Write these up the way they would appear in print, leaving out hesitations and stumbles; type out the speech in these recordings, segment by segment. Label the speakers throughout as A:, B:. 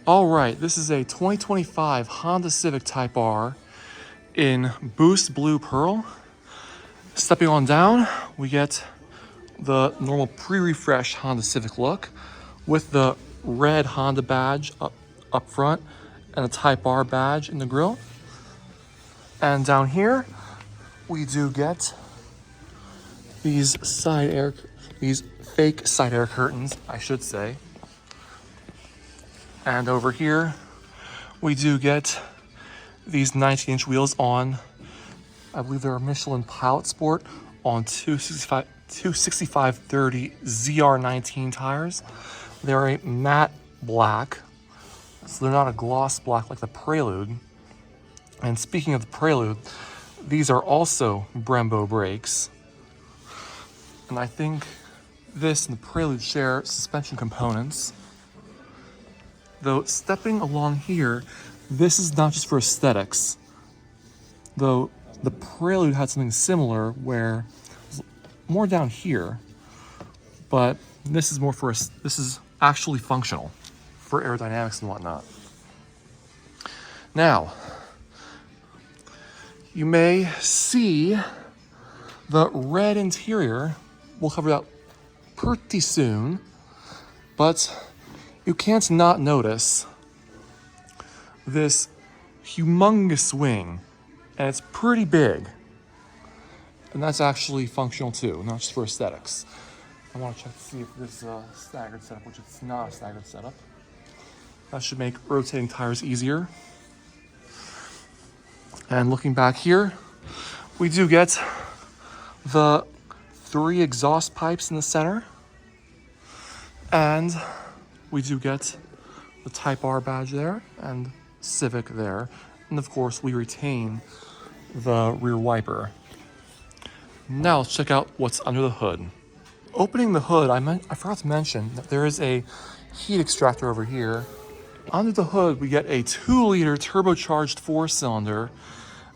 A: All right, this is a 2025 Honda Civic Type R in Boost Blue Pearl. Stepping on down, we get the normal pre-refreshed Honda Civic look with the red Honda badge up front and a Type R badge in the grille. And down here, we do get these fake side air curtains, I should say. And over here, we do get these 19-inch wheels on, I believe they're Michelin Pilot Sport on 265/30 ZR19 tires. They're a matte black, so they're not a gloss black like the Prelude. And speaking of the Prelude, these are also Brembo brakes. And I think this and the Prelude share suspension components. Though stepping along here, this is not just for aesthetics. Though the Prelude had something similar where it's more down here, but this is this is actually functional for aerodynamics and whatnot. Now, you may see the red interior. We'll cover that pretty soon, but you can't not notice this humongous wing, and it's pretty big. And that's actually functional too, not just for aesthetics. I want to check to see if this is a staggered setup, which it's not a staggered setup. That should make rotating tires easier. And looking back here, we do get the 3 exhaust pipes in the center. And we do get the Type R badge there and Civic there. And of course, we retain the rear wiper. Now let's check out what's under the hood. Opening the hood, I forgot to mention that there is a heat extractor over here. Under the hood, we get a 2-liter turbocharged 4-cylinder,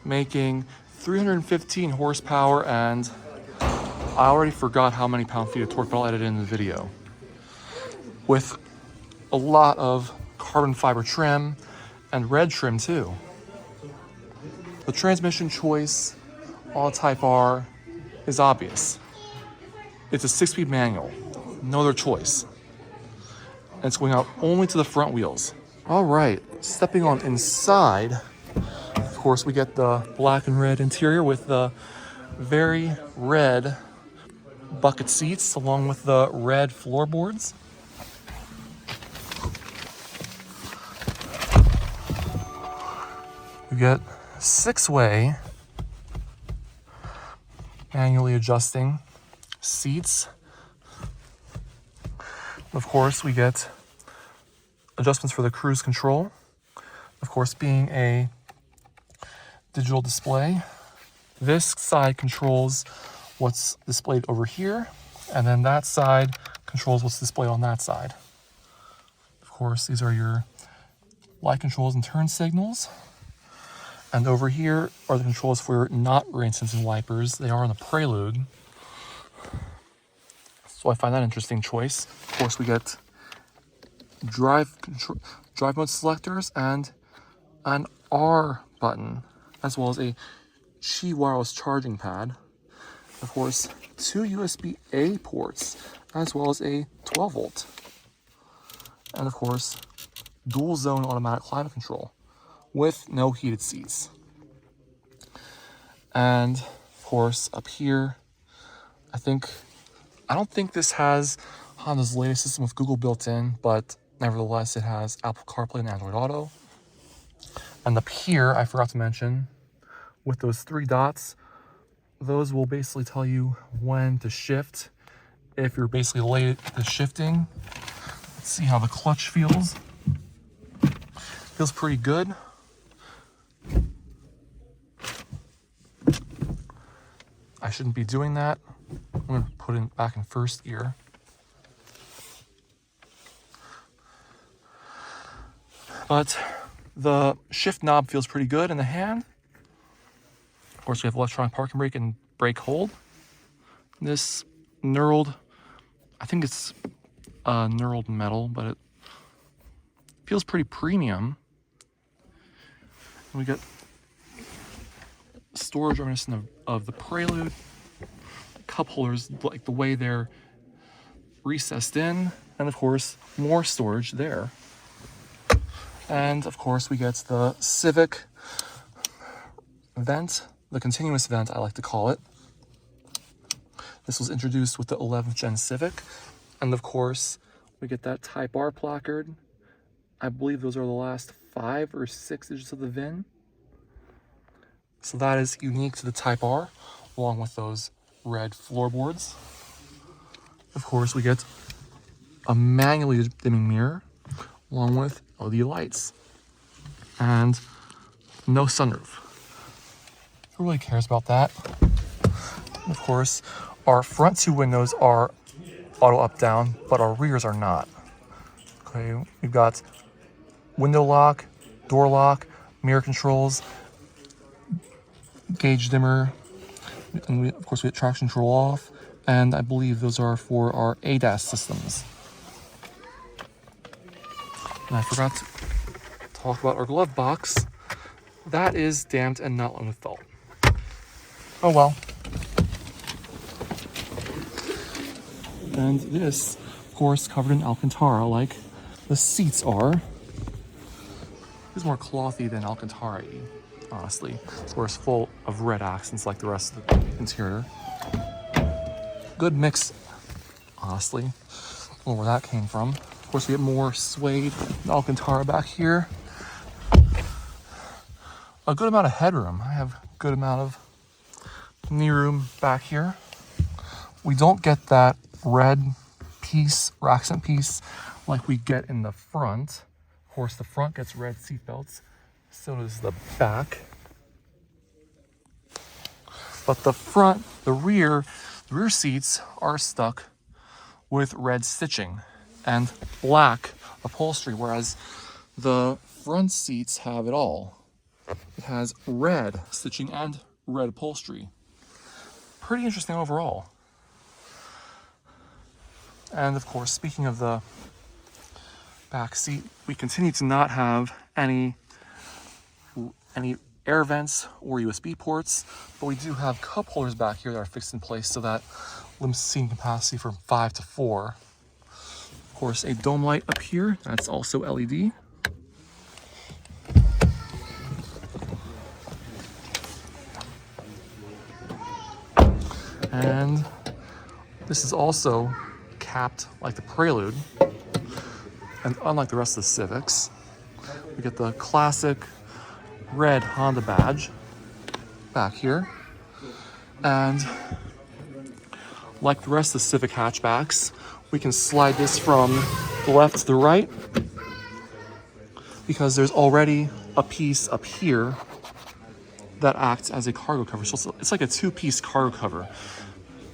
A: making 315 horsepower, and I already forgot how many pound-feet of torque, but I'll edit it in the video. With a lot of carbon fiber trim and red trim too. The transmission choice on Type R is obvious. It's a 6-speed manual, no other choice. And it's going out only to the front wheels. All right, stepping on inside, of course, we get the black and red interior with the very red bucket seats along with the red floorboards. We get 6-way manually adjusting seats. Of course, we get adjustments for the cruise control. Of course, being a digital display. This side controls what's displayed over here, and then that side controls what's displayed on that side. Of course, these are your light controls and turn signals. And over here are the controls for not rain-sensing wipers. They are on the Prelude. So I find that an interesting choice. Of course, we get drive mode selectors and an R button, as well as a Qi wireless charging pad. Of course, 2 USB-A ports, as well as a 12-volt. And of course, dual zone automatic climate control with no heated seats. And of course, up here, I don't think this has Honda's latest system with Google built in, but nevertheless, it has Apple CarPlay and Android Auto. And up here, I forgot to mention, with those 3 dots, those will basically tell you when to shift. If you're basically late at shifting, let's see how the clutch feels. Feels pretty good. I shouldn't be doing that. I'm going to put it back in first gear. But the shift knob feels pretty good in the hand. Of course, we have electronic parking brake and brake hold. This knurled, I think it's knurled metal, but it feels pretty premium. And we got storage reminiscent of the Prelude. Cup holders, like the way they're recessed in. And of course, more storage there. And of course, we get the Civic vent, the continuous vent, I like to call it. This was introduced with the 11th gen Civic. And of course, we get that Type R placard. I believe those are the last 5 or 6 digits of the VIN. So that is unique to the Type R, along with those red floorboards. Of course, we get a manually dimming mirror, along with LED lights. And no sunroof. Who really cares about that? Of course, our front 2 windows are auto up down, but our rears are not. Okay, we've got window lock, door lock, mirror controls, gauge dimmer, and of course we have traction control off, and I believe those are for our ADAS systems. And I forgot to talk about our glove box. That is damped and not lined with felt. Oh well. And this, of course, covered in Alcantara, like the seats are. It's more clothy than Alcantara, honestly. Of course, full of red accents like the rest of the interior. Good mix, honestly. I don't know where that came from. Of course, we get more suede Alcantara back here. A good amount of headroom. I have a good amount of knee room back here. We don't get that red piece or accent piece like we get in the front. Of course, the front gets red seat belts. So does the back. But the rear seats are stuck with red stitching and black upholstery, whereas the front seats have it all. It has red stitching and red upholstery. Pretty interesting overall. And of course, speaking of the back seat, we continue to not have any air vents or USB ports, but we do have cup holders back here that are fixed in place so that limits seating capacity from 5 to 4. Of course, a dome light up here, that's also LED. And this is also capped like the Prelude. And unlike the rest of the Civics, we get the classic red Honda badge back here. And like the rest of the Civic hatchbacks, we can slide this from the left to the right because there's already a piece up here that acts as a cargo cover. So it's like a 2-piece cargo cover.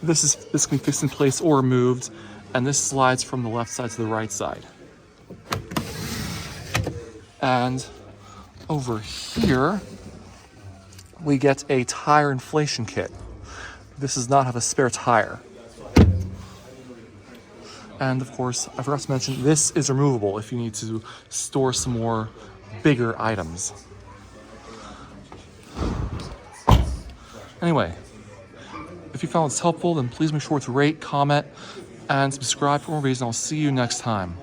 A: This can be fixed in place or removed, and this slides from the left side to the right side. And over here, we get a tire inflation kit. This does not have a spare tire. And of course, I forgot to mention, this is removable if you need to store some more bigger items. Anyway, if you found this helpful, then please make sure to rate, comment, and subscribe for more videos, and I'll see you next time.